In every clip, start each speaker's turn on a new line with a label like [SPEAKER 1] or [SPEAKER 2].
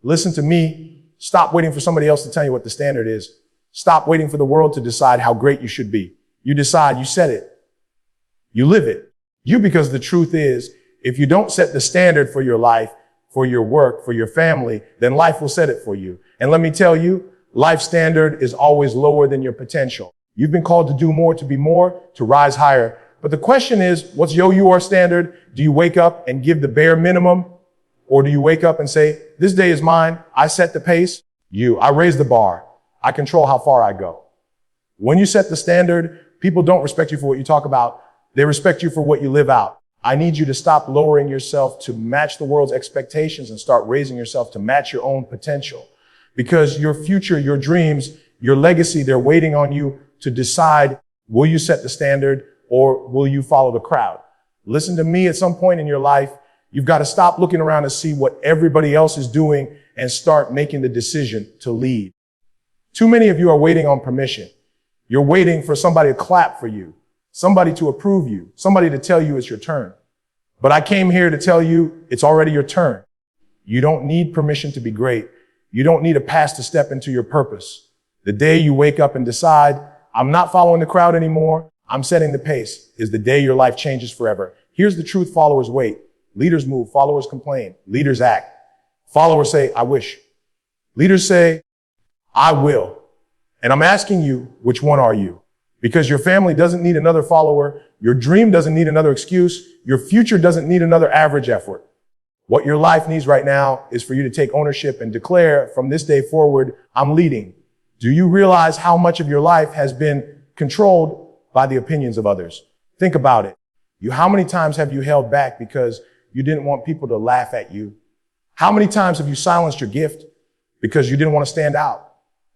[SPEAKER 1] Listen to me. Stop waiting for somebody else to tell you what the standard is. Stop waiting for the world to decide how great you should be. You decide, you set it. You live it. Because the truth is, if you don't set the standard for your life, for your work, for your family, then life will set it for you. And let me tell you, life standard is always lower than your potential. You've been called to do more, to be more, to rise higher. But the question is, what's your standard? Do you wake up and give the bare minimum? Or do you wake up and say, this day is mine. I set the pace. I raise the bar. I control how far I go. When you set the standard, people don't respect you for what you talk about. They respect you for what you live out. I need you to stop lowering yourself to match the world's expectations and start raising yourself to match your own potential. Because your future, your dreams, your legacy, they're waiting on you to decide, will you set the standard or will you follow the crowd? Listen to me, at some point in your life, you've got to stop looking around to see what everybody else is doing and start making the decision to lead. Too many of you are waiting on permission. You're waiting for somebody to clap for you, somebody to approve you, somebody to tell you it's your turn. But I came here to tell you it's already your turn. You don't need permission to be great. You don't need a pass to step into your purpose. The day you wake up and decide, I'm not following the crowd anymore, I'm setting the pace, is the day your life changes forever. Here's the truth: followers wait. Leaders move. Followers complain. Leaders act. Followers say, I wish. Leaders say, I will. And I'm asking you, which one are you? Because your family doesn't need another follower. Your dream doesn't need another excuse. Your future doesn't need another average effort. What your life needs right now is for you to take ownership and declare, from this day forward, I'm leading. Do you realize how much of your life has been controlled by the opinions of others? Think about it. How many times have you held back because you didn't want people to laugh at you? How many times have you silenced your gift because you didn't want to stand out?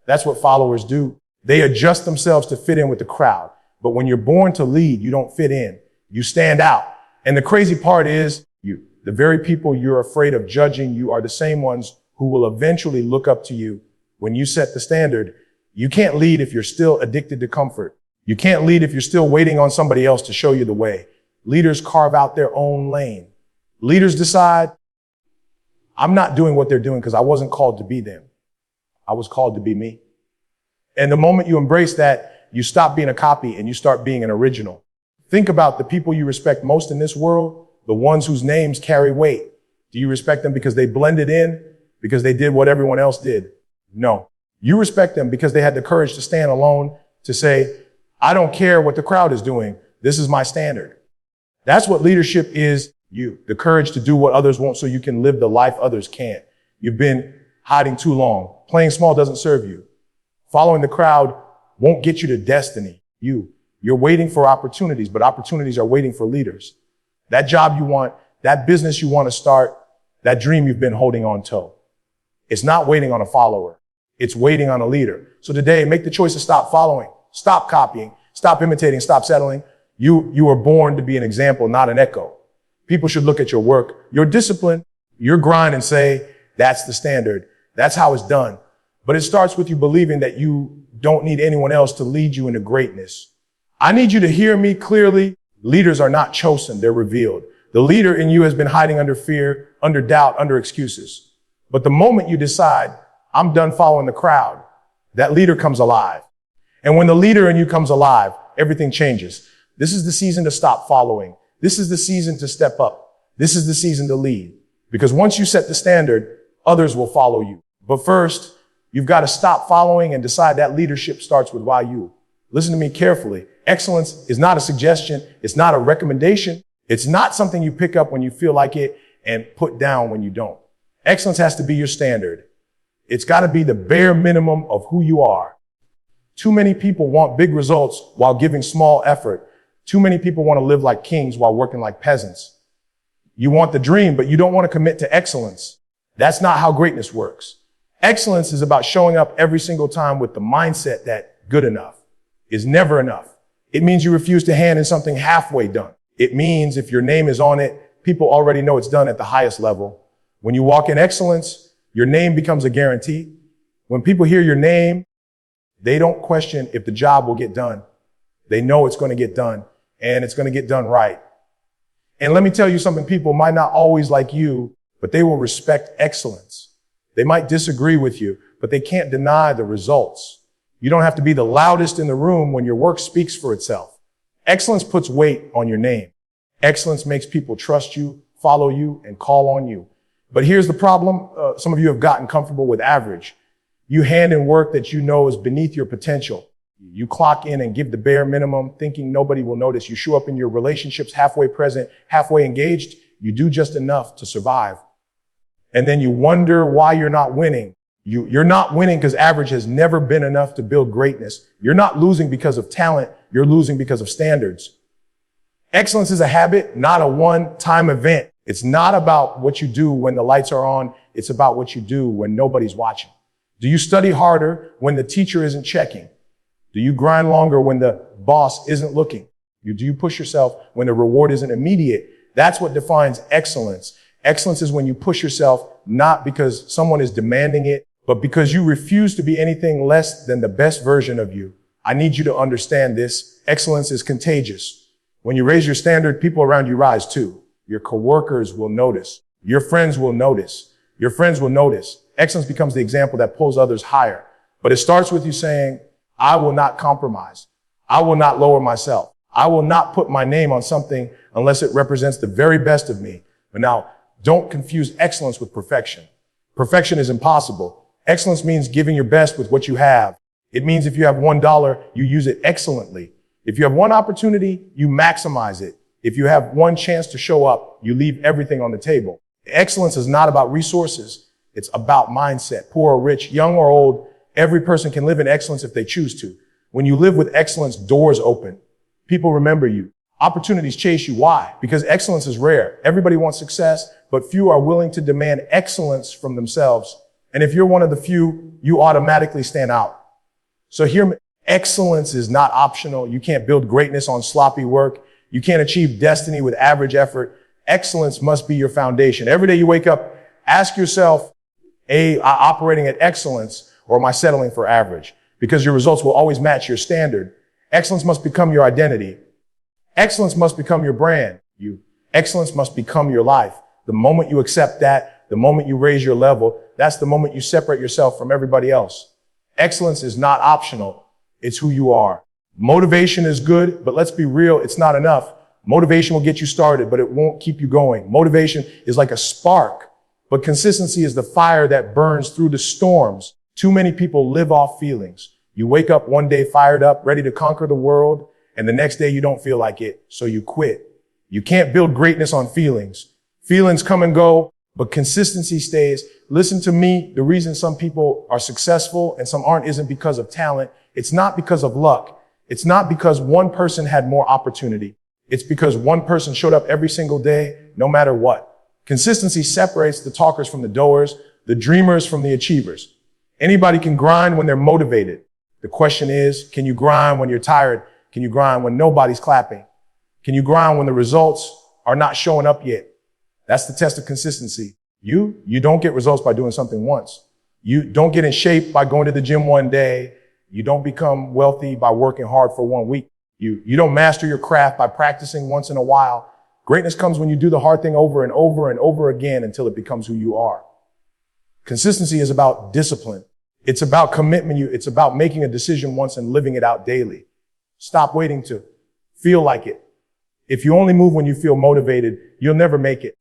[SPEAKER 1] That's what followers do. They adjust themselves to fit in with the crowd. But when you're born to lead, you don't fit in. You stand out. And the crazy part is, the very people you're afraid of judging, you are the same ones who will eventually look up to you when you set the standard. You can't lead if you're still addicted to comfort. You can't lead if you're still waiting on somebody else to show you the way. Leaders carve out their own lane. Leaders decide, I'm not doing what they're doing because I wasn't called to be them. I was called to be me. And the moment you embrace that, you stop being a copy and you start being an original. Think about the people you respect most in this world, the ones whose names carry weight. Do you respect them because they blended in, because they did what everyone else did? No. You respect them because they had the courage to stand alone, to say, I don't care what the crowd is doing. This is my standard. That's what leadership is. The courage to do what others won't so you can live the life others can't. You've been hiding too long. Playing small doesn't serve you. Following the crowd won't get you to destiny. You're waiting for opportunities, but opportunities are waiting for leaders. That job you want, that business you want to start, that dream you've been holding on to. It's not waiting on a follower. It's waiting on a leader. So today, make the choice to stop following, stop copying, stop imitating, stop settling. You were born to be an example, not an echo. People should look at your work, your discipline, your grind, and say, that's the standard. That's how it's done. But it starts with you believing that you don't need anyone else to lead you into greatness. I need you to hear me clearly. Leaders are not chosen, they're revealed. The leader in you has been hiding under fear, under doubt, under excuses. But the moment you decide, I'm done following the crowd, that leader comes alive. And when the leader in you comes alive, everything changes. This is the season to stop following. This is the season to step up. This is the season to lead. Because once you set the standard, others will follow you. But first, you've got to stop following and decide that leadership starts with why you. Listen to me carefully. Excellence is not a suggestion. It's not a recommendation. It's not something you pick up when you feel like it and put down when you don't. Excellence has to be your standard. It's got to be the bare minimum of who you are. Too many people want big results while giving small effort. Too many people want to live like kings while working like peasants. You want the dream, but you don't want to commit to excellence. That's not how greatness works. Excellence is about showing up every single time with the mindset that good enough is never enough. It means you refuse to hand in something halfway done. It means if your name is on it, people already know it's done at the highest level. When you walk in excellence, your name becomes a guarantee. When people hear your name, they don't question if the job will get done. They know it's going to get done, and it's going to get done right. And let me tell you something, people might not always like you, but they will respect excellence. They might disagree with you, but they can't deny the results. You don't have to be the loudest in the room when your work speaks for itself. Excellence puts weight on your name. Excellence makes people trust you, follow you, and call on you. But here's the problem. Some of you have gotten comfortable with average. You hand in work that you know is beneath your potential. You clock in and give the bare minimum, thinking nobody will notice. You show up in your relationships halfway present, halfway engaged. You do just enough to survive. And then you wonder why you're not winning. You're not winning because average has never been enough to build greatness. You're not losing because of talent. You're losing because of standards. Excellence is a habit, not a one-time event. It's not about what you do when the lights are on. It's about what you do when nobody's watching. Do you study harder when the teacher isn't checking? Do you grind longer when the boss isn't looking? Do you push yourself when the reward isn't immediate? That's what defines excellence. Excellence is when you push yourself not because someone is demanding it, but because you refuse to be anything less than the best version of you. I need you to understand this. Excellence is contagious. When you raise your standard, people around you rise too. Your coworkers will notice. Your friends will notice. Your friends will notice. Excellence becomes the example that pulls others higher. But it starts with you saying, I will not compromise. I will not lower myself. I will not put my name on something unless it represents the very best of me. But now, don't confuse excellence with perfection. Perfection is impossible. Excellence means giving your best with what you have. It means if you have $1, you use it excellently. If you have one opportunity, you maximize it. If you have one chance to show up, you leave everything on the table. Excellence is not about resources. It's about mindset. Poor or rich, young or old, every person can live in excellence if they choose to. When you live with excellence, doors open. People remember you. Opportunities chase you. Why? Because excellence is rare. Everybody wants success, but few are willing to demand excellence from themselves. And if you're one of the few, you automatically stand out. So hear me. Excellence is not optional. You can't build greatness on sloppy work. You can't achieve destiny with average effort. Excellence must be your foundation. Every day you wake up, ask yourself, am I operating at excellence or am I settling for average? Because your results will always match your standard. Excellence must become your identity. Excellence must become your brand. Excellence must become your life. The moment you accept that, the moment you raise your level, that's the moment you separate yourself from everybody else. Excellence is not optional. It's who you are. Motivation is good, but let's be real, it's not enough. Motivation will get you started, but it won't keep you going. Motivation is like a spark, but consistency is the fire that burns through the storms. Too many people live off feelings. You wake up one day fired up, ready to conquer the world, and the next day you don't feel like it, so you quit. You can't build greatness on feelings. Feelings come and go, but consistency stays. Listen to me. The reason some people are successful and some aren't isn't because of talent. It's not because of luck. It's not because one person had more opportunity. It's because one person showed up every single day, no matter what. Consistency separates the talkers from the doers, the dreamers from the achievers. Anybody can grind when they're motivated. The question is, can you grind when you're tired? Can you grind when nobody's clapping? Can you grind when the results are not showing up yet? That's the test of consistency. You don't get results by doing something once. You don't get in shape by going to the gym one day. You don't become wealthy by working hard for 1 week. You don't master your craft by practicing once in a while. Greatness comes when you do the hard thing over and over and over again until it becomes who you are. Consistency is about discipline. It's about commitment. It's about making a decision once and living it out daily. Stop waiting to feel like it. If you only move when you feel motivated, you'll never make it.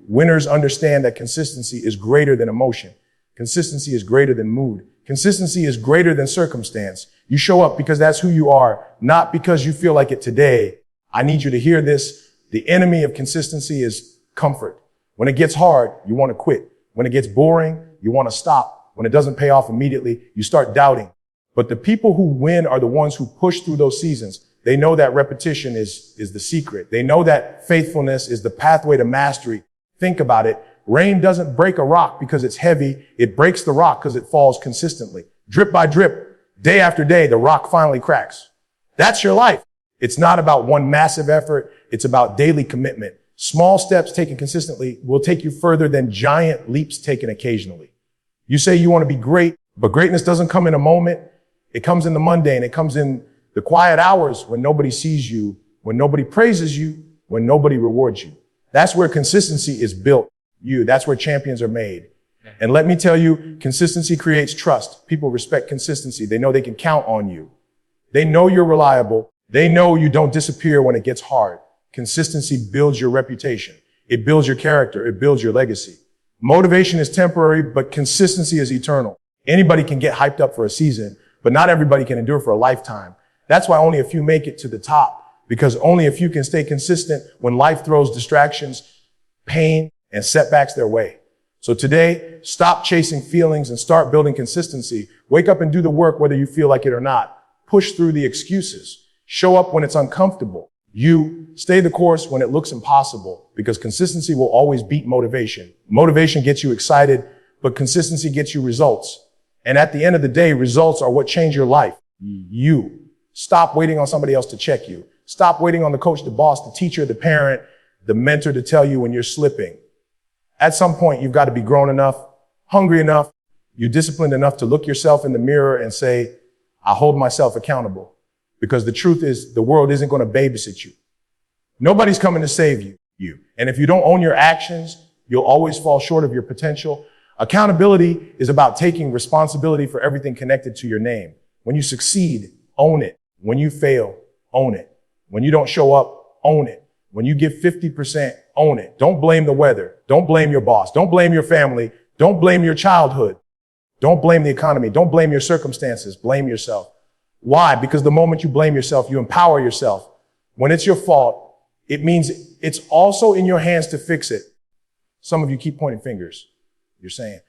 [SPEAKER 1] Winners understand that consistency is greater than emotion. Consistency is greater than mood. Consistency is greater than circumstance. You show up because that's who you are, not because you feel like it today. I need you to hear this. The enemy of consistency is comfort. When it gets hard, you want to quit. When it gets boring, you want to stop. When it doesn't pay off immediately, you start doubting. But the people who win are the ones who push through those seasons. They know that repetition is the secret. They know that faithfulness is the pathway to mastery. Think about it. Rain doesn't break a rock because it's heavy. It breaks the rock because it falls consistently. Drip by drip, day after day, the rock finally cracks. That's your life. It's not about one massive effort. It's about daily commitment. Small steps taken consistently will take you further than giant leaps taken occasionally. You say you want to be great, but greatness doesn't come in a moment. It comes in the mundane. It comes in the quiet hours when nobody sees you, when nobody praises you, when nobody rewards you. That's where consistency is built. That's where champions are made. And let me tell you, consistency creates trust. People respect consistency. They know they can count on you. They know you're reliable. They know you don't disappear when it gets hard. Consistency builds your reputation. It builds your character. It builds your legacy. Motivation is temporary, but consistency is eternal. Anybody can get hyped up for a season, but not everybody can endure for a lifetime. That's why only a few make it to the top, because only a few can stay consistent when life throws distractions, pain, and setbacks their way. So today, stop chasing feelings and start building consistency. Wake up and do the work whether you feel like it or not. Push through the excuses. Show up when it's uncomfortable. You stay the course when it looks impossible, because consistency will always beat motivation. Motivation gets you excited, but consistency gets you results. And at the end of the day, results are what change your life. You. Stop waiting on somebody else to check you. Stop waiting on the coach, the boss, the teacher, the parent, the mentor to tell you when you're slipping. At some point, you've got to be grown enough, hungry enough, you're disciplined enough to look yourself in the mirror and say, I hold myself accountable. Because the truth is, the world isn't going to babysit you. Nobody's coming to save you. And if you don't own your actions, you'll always fall short of your potential. Accountability is about taking responsibility for everything connected to your name. When you succeed, own it. When you fail, own it. When you don't show up, own it. When you give 50%, own it. Don't blame the weather. Don't blame your boss. Don't blame your family. Don't blame your childhood. Don't blame the economy. Don't blame your circumstances. Blame yourself. Why? Because the moment you blame yourself, you empower yourself. When it's your fault, it means it's also in your hands to fix it. Some of you keep pointing fingers. You're saying,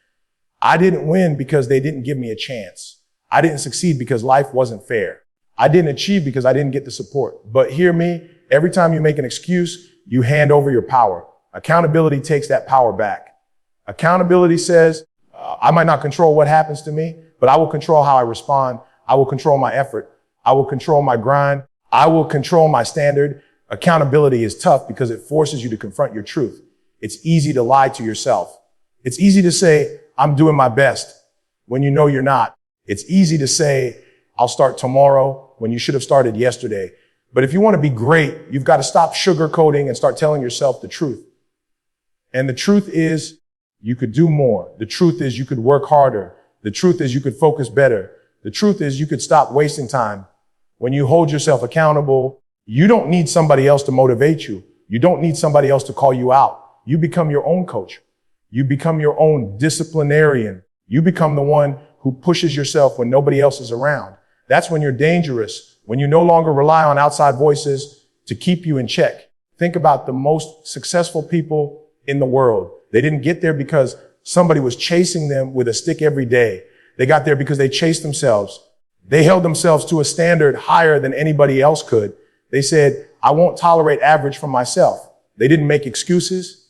[SPEAKER 1] I didn't win because they didn't give me a chance. I didn't succeed because life wasn't fair. I didn't achieve because I didn't get the support. But hear me, every time you make an excuse, you hand over your power. Accountability takes that power back. Accountability says, I might not control what happens to me, but I will control how I respond. I will control my effort. I will control my grind. I will control my standard. Accountability is tough because it forces you to confront your truth. It's easy to lie to yourself. It's easy to say, I'm doing my best when you know you're not. It's easy to say, I'll start tomorrow when you should have started yesterday. But if you want to be great, you've got to stop sugarcoating and start telling yourself the truth. And the truth is you could do more. The truth is you could work harder. The truth is you could focus better. The truth is you could stop wasting time. When you hold yourself accountable, you don't need somebody else to motivate you. You don't need somebody else to call you out. You become your own coach. You become your own disciplinarian. You become the one who pushes yourself when nobody else is around. That's when you're dangerous, when you no longer rely on outside voices to keep you in check. Think about the most successful people in the world. They didn't get there because somebody was chasing them with a stick every day. They got there because they chased themselves. They held themselves to a standard higher than anybody else could. They said, I won't tolerate average from myself. They didn't make excuses.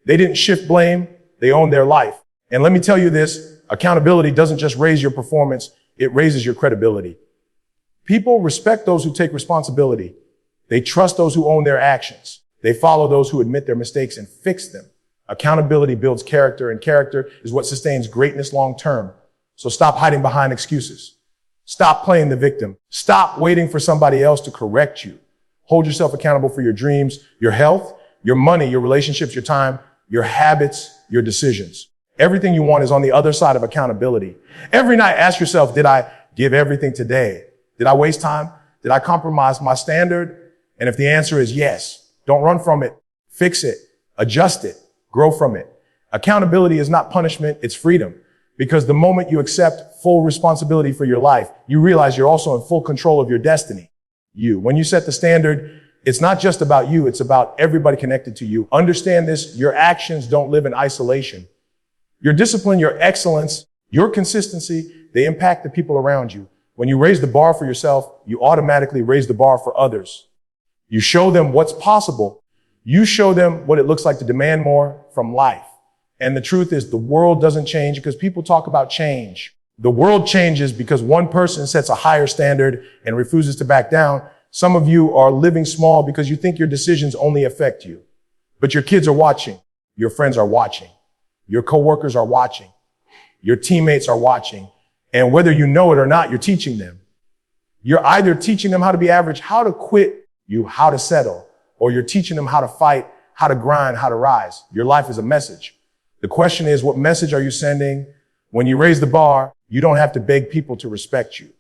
[SPEAKER 1] They didn't shift blame. They owned their life. And let me tell you this, accountability doesn't just raise your performance, it raises your credibility. People respect those who take responsibility. They trust those who own their actions. They follow those who admit their mistakes and fix them. Accountability builds character, and character is what sustains greatness long term. So stop hiding behind excuses. Stop playing the victim. Stop waiting for somebody else to correct you. Hold yourself accountable for your dreams, your health, your money, your relationships, your time, your habits, your decisions. Everything you want is on the other side of accountability. Every night, ask yourself, did I give everything today? Did I waste time? Did I compromise my standard? And if the answer is yes, don't run from it. Fix it. Adjust it. Grow from it. Accountability is not punishment, it's freedom. Because the moment you accept full responsibility for your life, you realize you're also in full control of your destiny. When you set the standard, it's not just about you, it's about everybody connected to you. Understand this, your actions don't live in isolation. Your discipline, your excellence, your consistency, they impact the people around you. When you raise the bar for yourself, you automatically raise the bar for others. You show them what's possible. You show them what it looks like to demand more from life. And the truth is, the world doesn't change because people talk about change. The world changes because one person sets a higher standard and refuses to back down. Some of you are living small because you think your decisions only affect you. But your kids are watching. Your friends are watching. Your coworkers are watching. Your teammates are watching. And whether you know it or not, you're teaching them. You're either teaching them how to be average, how to quit, how to settle, or you're teaching them how to fight, how to grind, how to rise. Your life is a message. The question is, what message are you sending? When you raise the bar, you don't have to beg people to respect you.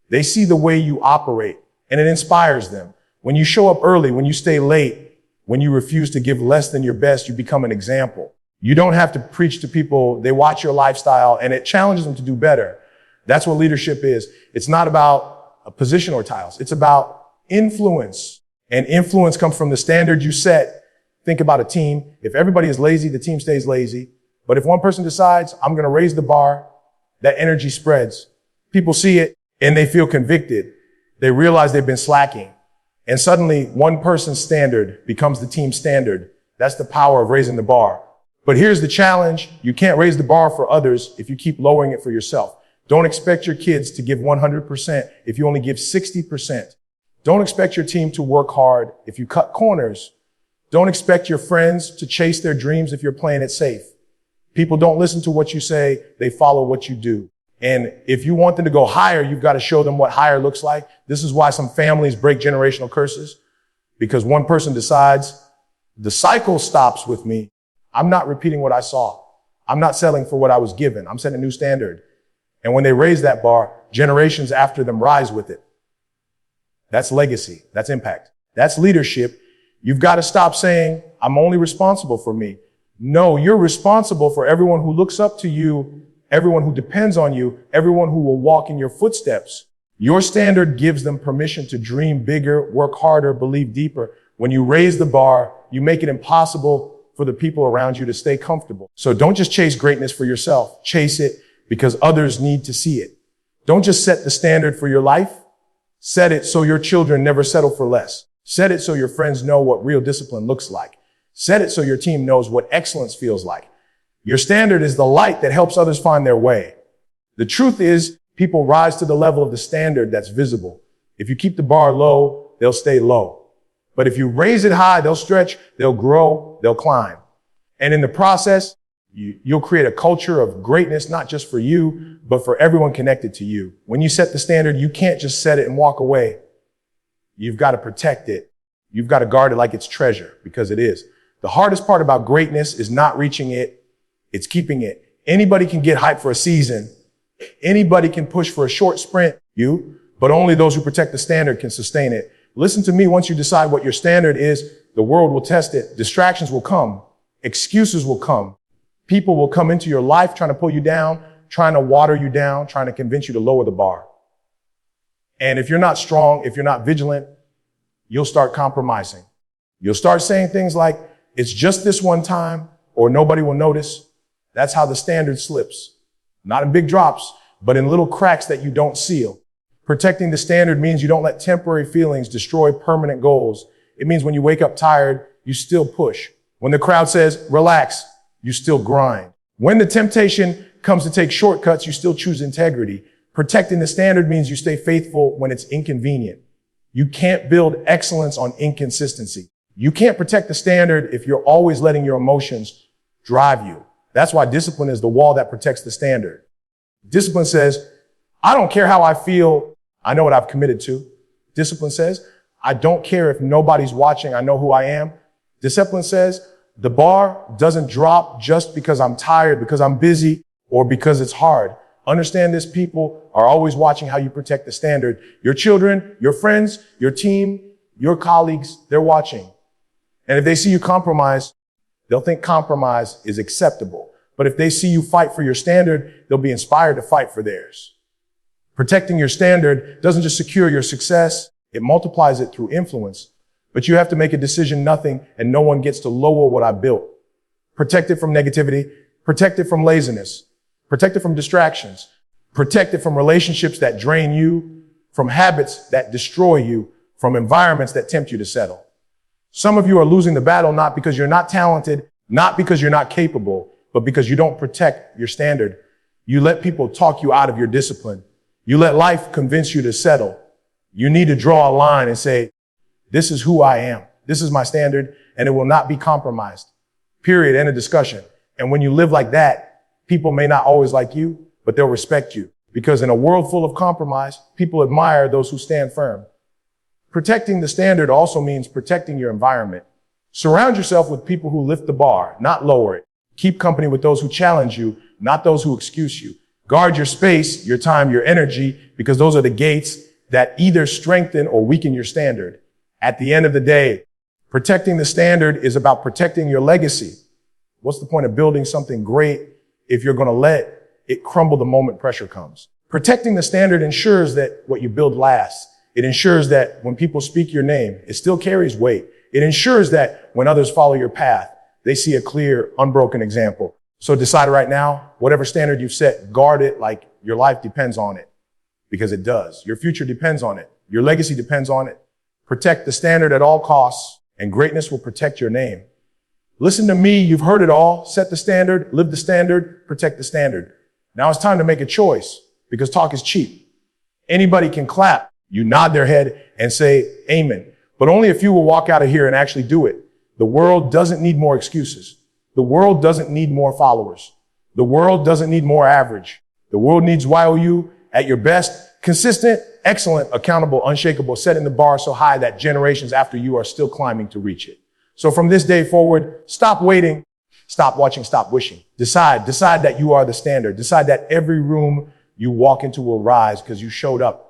[SPEAKER 1] They see the way you operate and it inspires them. When you show up early, when you stay late, when you refuse to give less than your best, you become an example. You don't have to preach to people. They watch your lifestyle and it challenges them to do better. That's what leadership is. It's not about a position or titles. It's about influence. And influence comes from the standard you set. Think about a team. If everybody is lazy, the team stays lazy. But if one person decides, I'm going to raise the bar, that energy spreads. People see it and they feel convicted. They realize they've been slacking. And suddenly one person's standard becomes the team's standard. That's the power of raising the bar. But here's the challenge. You can't raise the bar for others if you keep lowering it for yourself. Don't expect your kids to give 100% if you only give 60%. Don't expect your team to work hard if you cut corners. Don't expect your friends to chase their dreams if you're playing it safe. People don't listen to what you say. They follow what you do. And if you want them to go higher, you've got to show them what higher looks like. This is why some families break generational curses, because one person decides the cycle stops with me. I'm not repeating what I saw. I'm not settling for what I was given. I'm setting a new standard. And when they raise that bar, generations after them rise with it. That's legacy. That's impact. That's leadership. You've got to stop saying, I'm only responsible for me. No, you're responsible for everyone who looks up to you, everyone who depends on you, everyone who will walk in your footsteps. Your standard gives them permission to dream bigger, work harder, believe deeper. When you raise the bar, you make it impossible for the people around you to stay comfortable. So don't just chase greatness for yourself. Chase it because others need to see it. Don't just set the standard for your life. Set it so your children never settle for less. Set it so your friends know what real discipline looks like. Set it so your team knows what excellence feels like. Your standard is the light that helps others find their way. The truth is, people rise to the level of the standard that's visible. If you keep the bar low, they'll stay low. But if you raise it high, they'll stretch, they'll grow, they'll climb. And in the process, you'll create a culture of greatness, not just for you, but for everyone connected to you. When you set the standard, you can't just set it and walk away. You've got to protect it. You've got to guard it like it's treasure, because it is. The hardest part about greatness is not reaching it. It's keeping it. Anybody can get hyped for a season. Anybody can push for a short sprint, but only those who protect the standard can sustain it. Listen to me. Once you decide what your standard is, the world will test it. Distractions will come. Excuses will come. People will come into your life trying to pull you down, trying to water you down, trying to convince you to lower the bar. And if you're not strong, if you're not vigilant, you'll start compromising. You'll start saying things like, it's just this one time, or nobody will notice. That's how the standard slips. Not in big drops, but in little cracks that you don't seal. Protecting the standard means you don't let temporary feelings destroy permanent goals. It means when you wake up tired, you still push. When the crowd says, relax, you still grind. When the temptation comes to take shortcuts, you still choose integrity. Protecting the standard means you stay faithful when it's inconvenient. You can't build excellence on inconsistency. You can't protect the standard if you're always letting your emotions drive you. That's why discipline is the wall that protects the standard. Discipline says, I don't care how I feel. I know what I've committed to. Discipline says, I don't care if nobody's watching. I know who I am. Discipline says, the bar doesn't drop just because I'm tired, because I'm busy, or because it's hard. Understand this, people are always watching how you protect the standard. Your children, your friends, your team, your colleagues, they're watching. And if they see you compromise, they'll think compromise is acceptable. But if they see you fight for your standard, they'll be inspired to fight for theirs. Protecting your standard doesn't just secure your success, it multiplies it through influence. But you have to make a decision, nothing, and no one gets to lower what I built. Protect it from negativity, protect it from laziness, protect it from distractions, protect it from relationships that drain you, from habits that destroy you, from environments that tempt you to settle. Some of you are losing the battle not because you're not talented, not because you're not capable, but because you don't protect your standard. You let people talk you out of your discipline. You let life convince you to settle. You need to draw a line and say, this is who I am. This is my standard, and it will not be compromised. Period. End of discussion. And when you live like that, people may not always like you, but they'll respect you. Because in a world full of compromise, people admire those who stand firm. Protecting the standard also means protecting your environment. Surround yourself with people who lift the bar, not lower it. Keep company with those who challenge you, not those who excuse you. Guard your space, your time, your energy, because those are the gates that either strengthen or weaken your standard. At the end of the day, protecting the standard is about protecting your legacy. What's the point of building something great if you're going to let it crumble the moment pressure comes? Protecting the standard ensures that what you build lasts. It ensures that when people speak your name, it still carries weight. It ensures that when others follow your path, they see a clear, unbroken example. So decide right now, whatever standard you've set, guard it like your life depends on it, because it does. Your future depends on it. Your legacy depends on it. Protect the standard at all costs, and greatness will protect your name. Listen to me. You've heard it all. Set the standard, live the standard, protect the standard. Now it's time to make a choice, because talk is cheap. Anybody can clap. You nod their head and say amen. But only a few will walk out of here and actually do it. The world doesn't need more excuses. The world doesn't need more followers. The world doesn't need more average. The world needs YOU at your best, consistent, excellent, accountable, unshakable, setting the bar so high that generations after you are still climbing to reach it. So from this day forward, stop waiting, stop watching, stop wishing. Decide that you are the standard. Decide that every room you walk into will rise because you showed up.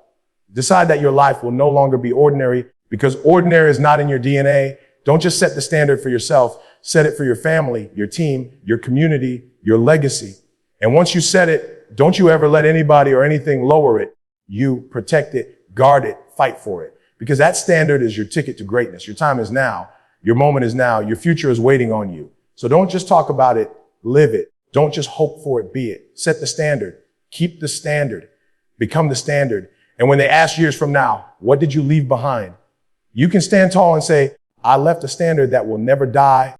[SPEAKER 1] Decide that your life will no longer be ordinary because ordinary is not in your DNA. Don't just set the standard for yourself. Set it for your family, your team, your community, your legacy. And once you set it, don't you ever let anybody or anything lower it. You protect it, guard it, fight for it. Because that standard is your ticket to greatness. Your time is now. Your moment is now. Your future is waiting on you. So don't just talk about it, live it. Don't just hope for it, be it. Set the standard. Keep the standard. Become the standard. And when they ask years from now, what did you leave behind? You can stand tall and say, I left a standard that will never die